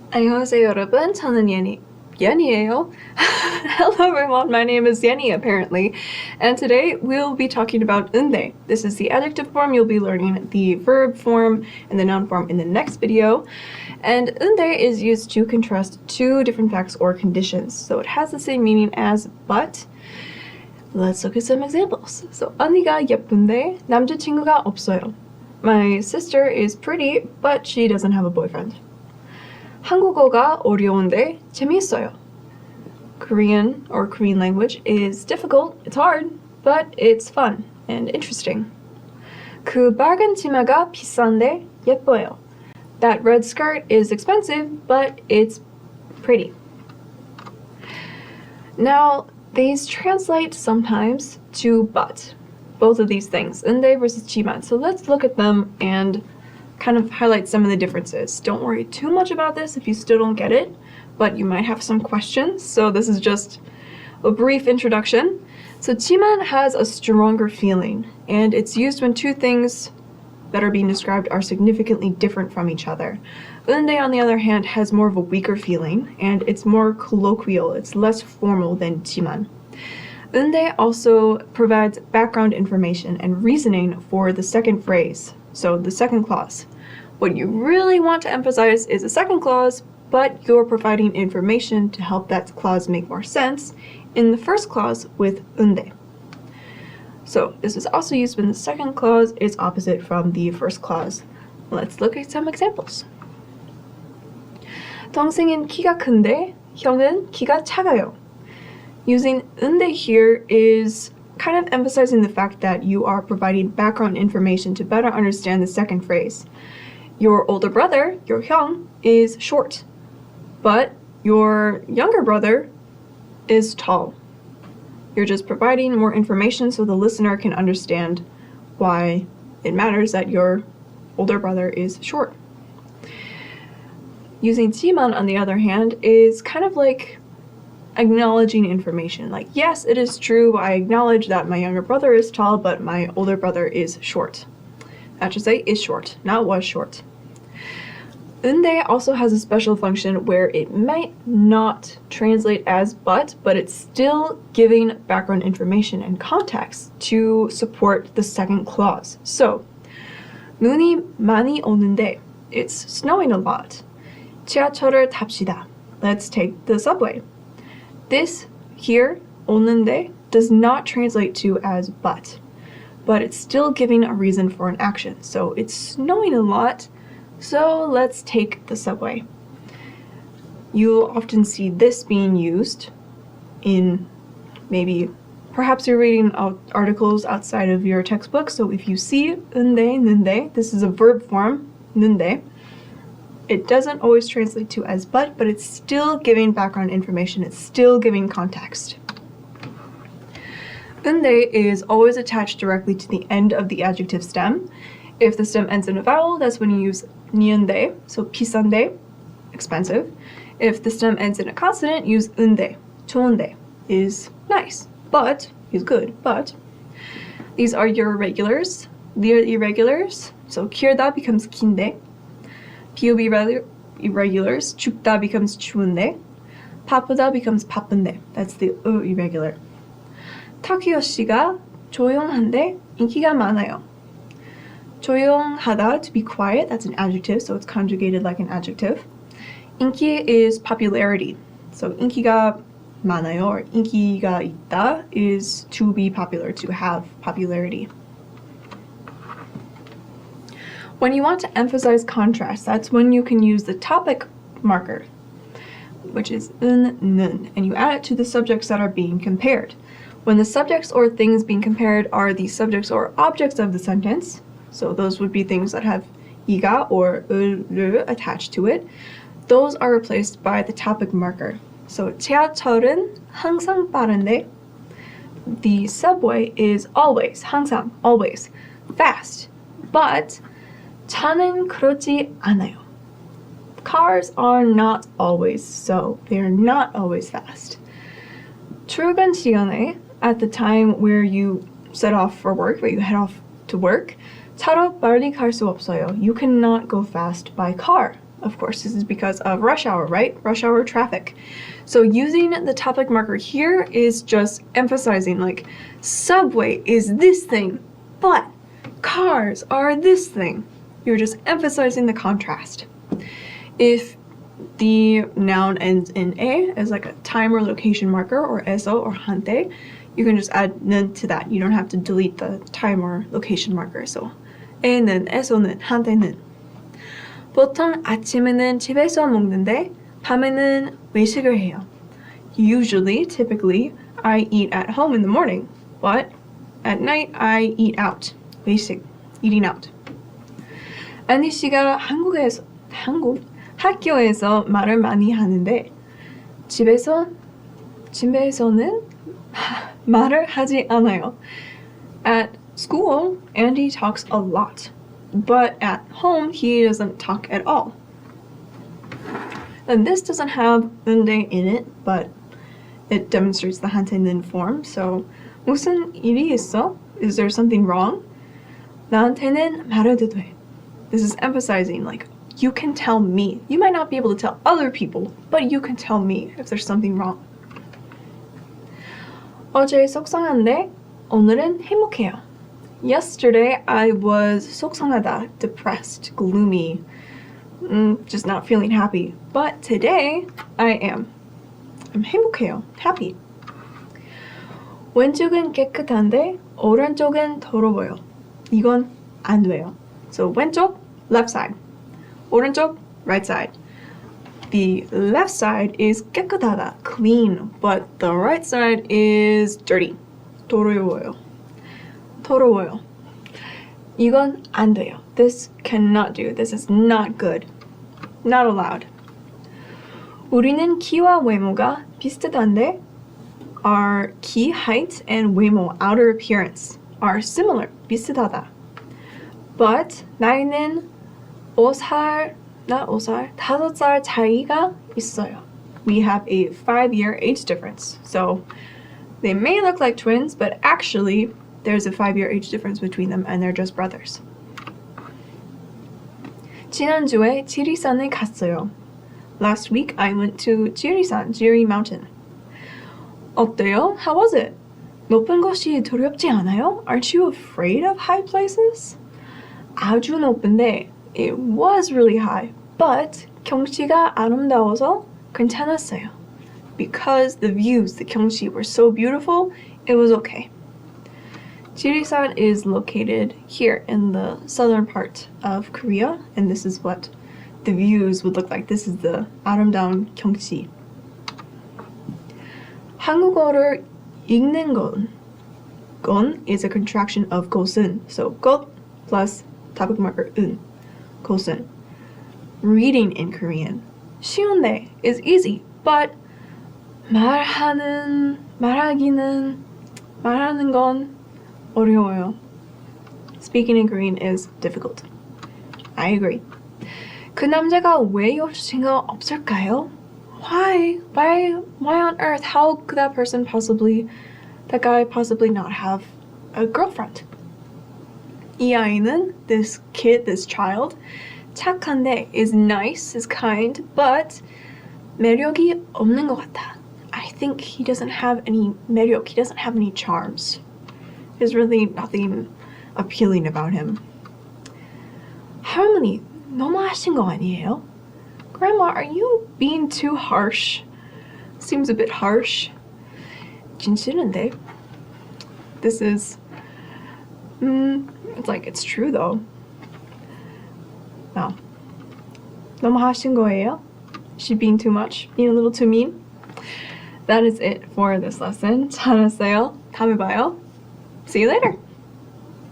안녕하세요 여러분, 저는 Yenny예요. Hello everyone, my name is Yenny apparently, and today we'll be talking about 은데. This is the adjective form. You'll be learning the verb form and the noun form in the next video. And 은데 is used to contrast two different facts or conditions, so it has the same meaning as but. Let's look at some examples. So 언니가 예쁜데 남자친구가 없어요. My sister is pretty, but she doesn't have a boyfriend. 한국어가 어려운데 재미있어요. Korean or Korean language is difficult, it's hard, but it's fun and interesting. 그 빨간 치마가 비싼데 예뻐요. That red skirt is expensive, but it's pretty. Now, these translate sometimes to but. Both of these things, 은데 versus 치마. So let's look at them and kind of highlight some of the differences. Don't worry too much about this if you still don't get it, but you might have some questions, so this is just a brief introduction. So 치마 has a stronger feeling, and it's used when two things that are being described are significantly different from each other. 은데, on the other hand, has more of a weaker feeling, and it's more colloquial, it's less formal than 치마. 은데 also provides background information and reasoning for the second phrase, so the second clause. What you really want to emphasize is the second clause, but you're providing information to help that clause make more sense in the first clause with 은데. So this is also used when the second clause is opposite from the first clause. Let's look at some examples. 동생은 키가 큰데 형은 키가 작아요. Using 은데 here is kind of emphasizing the fact that you are providing background information to better understand the second phrase. Your older brother, your 형, is short, but your younger brother is tall. You're just providing more information so the listener can understand why it matters that your older brother is short. Using 치마, on the other hand, is kind of like acknowledging information. Like, yes, it is true, I acknowledge that my younger brother is tall, but my older brother is short. I should say is short, not was short. 은데 also has a special function where it might not translate as but it's still giving background information and context to support the second clause. So, 눈이 많이 오는데, it's snowing a lot. 지하철을 탑시다. Let's take the subway. This here, 오는데, does not translate to as but it's still giving a reason for an action. So it's snowing a lot, so let's take the subway. You'll often see this being used in perhaps you're reading articles outside of your textbook, so if you see 은데, 는데, this is a verb form, 는데. It doesn't always translate to as but it's still giving background information, it's still giving context. 은데 is always attached directly to the end of the adjective stem. If the stem ends in a vowel, that's when you use 니은데, so 비싼데, expensive. If the stem ends in a consonant, use 은데, 좋은데, is nice, but, is good, but. These are your irregulars. The irregulars, so 길다 becomes 긴데. 비읍 irregulars, 춥다 becomes 추운데. 바쁘다 becomes 바쁜데. That's the irregular. 타키오 씨가 조용한데 인기가 많아요. 조용하다, to be quiet, that's an adjective, so it's conjugated like an adjective. 인기 is popularity, so 인기가 많아요 or 인기가 있다 is to be popular, to have popularity. When you want to emphasize contrast, that's when you can use the topic marker, which is 는, and you add it to the subjects that are being compared. When the subjects or things being compared are the subjects or objects of the sentence, so those would be things that have 이가 or 를 attached to it, those are replaced by the topic marker. So 지하철은 항상 빠른데, the subway is always, 항상, always, fast, but 차는 그렇지 않아요. Cars are not always so. They are not always fast. 출근 시간에, at the time where you set off for work, where you head off to work, 차로 빨리 갈 수 없어요. You cannot go fast by car. Of course, this is because of rush hour, right? Rush hour traffic. So using the topic marker here is just emphasizing like subway is this thing, but cars are this thing. You're just emphasizing the contrast. If the noun ends in a as like a time or location marker or eso or 한때, you can just add 는 to that. You don't have to delete the time or location marker. So 에는, 에서는, 한때는. 보통 아침에는 집에서 먹는데 밤에는 외식을 해요. Usually, typically, I eat at home in the morning, but at night I eat out. 외식, eating out. 아니 씨가 학교에서 말을 많이 하는데 집에서는 말을 하지 않아요. At school, Andy talks a lot, but at home he doesn't talk at all. And this doesn't have 은데 in it, but it demonstrates the 한때는 form. So 무슨 일이 있어? Is there something wrong? 나한테는 말해도 돼. This is emphasizing like you can tell me. You might not be able to tell other people, but you can tell me if there's something wrong. 어제 속상한데 오늘은 행복해요. Yesterday I was 속상하다, depressed, gloomy, just not feeling happy. But today I am. I'm 행복해요, happy. 왼쪽은 깨끗한데 오른쪽은 더러워요. 이건 안 돼요. So 왼쪽, left side. 오른쪽, right side. The left side is 깨끗하다, clean, but the right side is dirty. 더러워요. 더러워요. 이건 안 돼요. This cannot do. This is not good. Not allowed. 우리는 키와 외모가 비슷한데 our key, height, and 외모, outer appearance, are similar. 비슷하다. But 나이는 5살 5살 차이가 있어요. We have a 5-year age difference. So they may look like twins, but actually there's a 5-year age difference between them and they're just brothers. 지난주에 지리산에 갔어요. Last week I went to 지리산, Jiri Mountain. 어때요? How was it? 높은 곳이 두렵지 않아요? Aren't you afraid of high places? 아주 높은데 it was really high, but 경치가 아름다워서 괜찮았어요. Because the views, the 경치, were so beautiful, it was okay. Jirisan is located here in the southern part of Korea, and this is what the views would look like. This is the 아름다운 경치. 한국어를 읽는 건 is a contraction of 곳은. So 곳 plus topic marker 은, 곳은. Reading in Korean. 쉬운데 is easy, but 말하는 건 어려워요. Speaking in Korean is difficult. I agree. 그 남자가 왜 여자친구가 없을까요? Why on earth? How could that guy possibly not have a girlfriend? 이 아이는, this kid, this child, 착한데 is nice, is kind, but 매력이 없는 것 같아. I think he doesn't have any 매력, he doesn't have any charms. There's really nothing appealing about him. 할머니, 너무하신 거 아니에요? Grandma, are you being too harsh? Seems a bit harsh. 진실인데. This is... it's like, it's true though. No. 너무하신 거예요? Is she being too much? Being a little too mean? That is it for this lesson. 잘했어요. 다음에 봐요. See you later.